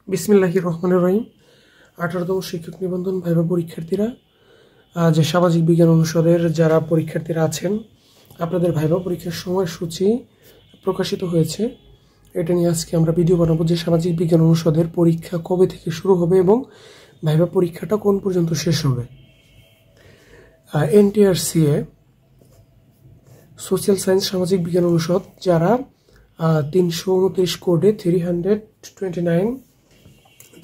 বিসমিল্লাহির রহমানির রহিম। 18তম শিক্ষক নিবন্ধন ভাইভা পরীক্ষার্থীরা, যে সামাজিক বিজ্ঞান অনুষদের যারা পরীক্ষার্থীরা আছেন, আপনাদের ভাইভা পরীক্ষার সময়সূচি প্রকাশিত হয়েছে। এটা নিয়ে আজকে আমরা ভিডিও বানাবো যে সামাজিক বিজ্ঞান অনুষদের পরীক্ষা কবে থেকে শুরু হবে এবং ভাইভা পরীক্ষাটা কোন পর্যন্ত শেষ হবে। এনটিআরসিএ সোশ্যাল সায়েন্স সামাজিক বিজ্ঞান অনুষদ যারা 329 কোডে 329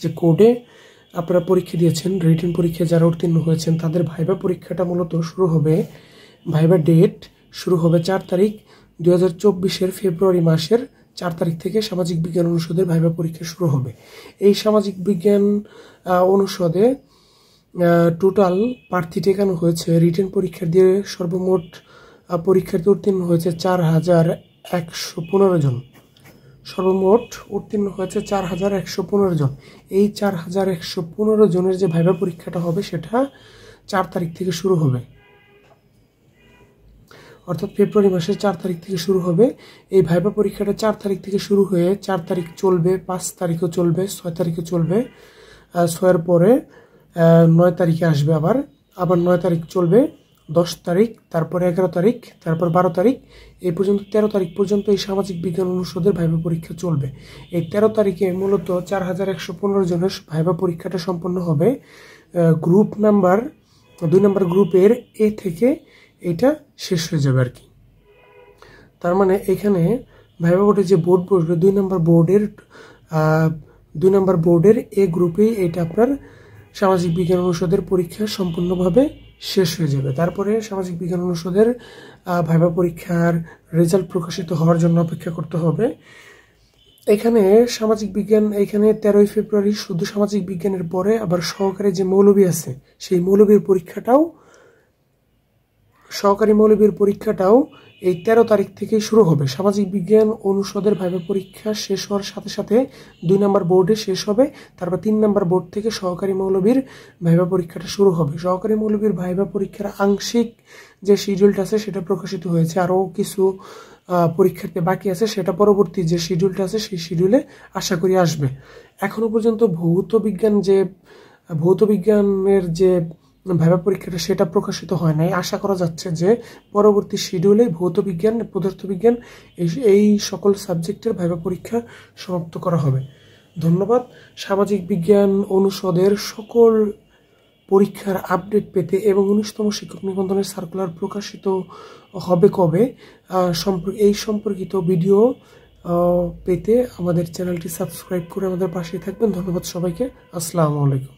যে কোডে আপনারা পরীক্ষা দিয়েছেন, রিটেন পরীক্ষায় যারা উত্তীর্ণ হয়েছেন, তাদের ভাইভা পরীক্ষাটা মূলত শুরু হবে, ভাইভা ডেট শুরু হবে 4 তারিখ 2024 ফেব্রুয়ারি মাসের 4 তারিখ থেকে সামাজিক বিজ্ঞান অনুষদের ভাইভা পরীক্ষা শুরু হবে। এই সামাজিক বিজ্ঞান অনুষদে টোটাল প্রার্থী টেকানো হয়েছে। রিটেন পরীক্ষা দিয়ে সর্বমোট পরীক্ষার্থী উত্তীর্ণ হয়েছে 4115 জন। সর্বমোট উত্তীর্ণ হয়েছে 4115 জন। এই 4115 জনের যে ভাইভা পরীক্ষাটা হবে সেটা 4 তারিখ থেকে শুরু হবে, অর্থাৎ ফেব্রুয়ারি মাসের 4 তারিখ থেকে শুরু হবে। এই ভাইভা পরীক্ষাটা 4 তারিখ থেকে শুরু হয়ে 4 তারিখ চলবে, 5 তারিখও চলবে, 6 তারিখও চলবে। 6-এর পরে 9 তারিখে আসবে, আবার 9 তারিখ চলবে, 10 তারিখ, তারপরে 11 তারিখ, তারপর 12 তারিখ, এই পর্যন্ত 13 তারিখ পর্যন্ত এই সামাজিক বিজ্ঞান অনুষদের ভাইভা পরীক্ষা চলবে। এই 13 তারিখে মূলত 4115 জনের ভাইভা পরীক্ষাটা সম্পন্ন হবে। গ্রুপ নাম্বার 2 নম্বর গ্রুপের এ থেকে এটা শেষ হয়ে যাবে আর কি। তার মানে এখানে ভাইভা বোর্ডে যে বোর্ড বসবে 2 নম্বর বোর্ডের এ গ্রুপেই এটা আপনার সামাজিক বিজ্ঞান অনুষদের পরীক্ষা সম্পূর্ণভাবে শেষ হয়ে যাবে। তারপরে সামাজিক বিজ্ঞান অনুষদের ভাইভা পরীক্ষার রেজাল্ট প্রকাশিত হওয়ার জন্য অপেক্ষা করতে হবে। এখানে সামাজিক বিজ্ঞান, এখানে 13 ফেব্রুয়ারি শুধু সামাজিক বিজ্ঞানের পরে আবার সহকারী যে মৌলবী আছে সেই মৌলবীর পরীক্ষাটাও, সহকারী মৌলবীর পরীক্ষাটাও এই 13 তারিখ থেকে শুরু হবে। সামাজিক বিজ্ঞান অনুষদের ভাইভা পরীক্ষা শেষ হওয়ার সাথে সাথে 2 নম্বর বোর্ডে শেষ হবে, তারপর 3 নম্বর বোর্ড থেকে সহকারী মৌলবীর ভাইভা পরীক্ষাটা শুরু হবে। সহকারী মৌলবীর ভাইভা পরীক্ষার আংশিক যে শিডিউলটা আছে সেটা প্রকাশিত হয়েছে, আরও কিছু পরীক্ষার্থী বাকি আছে, সেটা পরবর্তী যে শিডিউলটা আছে সেই শিডিউলে আশা করি আসবে। এখনো পর্যন্ত ভৌত বিজ্ঞানের যে ভাইভা পরীক্ষাটা সেটা প্রকাশিত হয় নাই। আশা করা যাচ্ছে যে পরবর্তী শিডিউলে ভৌত বিজ্ঞান, পদার্থবিজ্ঞান এই সকল সাবজেক্টের ভাইভা পরীক্ষা সমাপ্ত করা হবে। ধন্যবাদ। সামাজিক বিজ্ঞান অনুষদের সকল পরীক্ষার আপডেট পেতে এবং 19তম শিক্ষক নিবন্ধনের সার্কুলার প্রকাশিত হবে কবে এই সম্পর্কিত ভিডিও পেতে আমাদের চ্যানেলটি সাবস্ক্রাইব করে আমাদের পাশেই থাকবেন। ধন্যবাদ সবাইকে। আসসালামু আলাইকুম।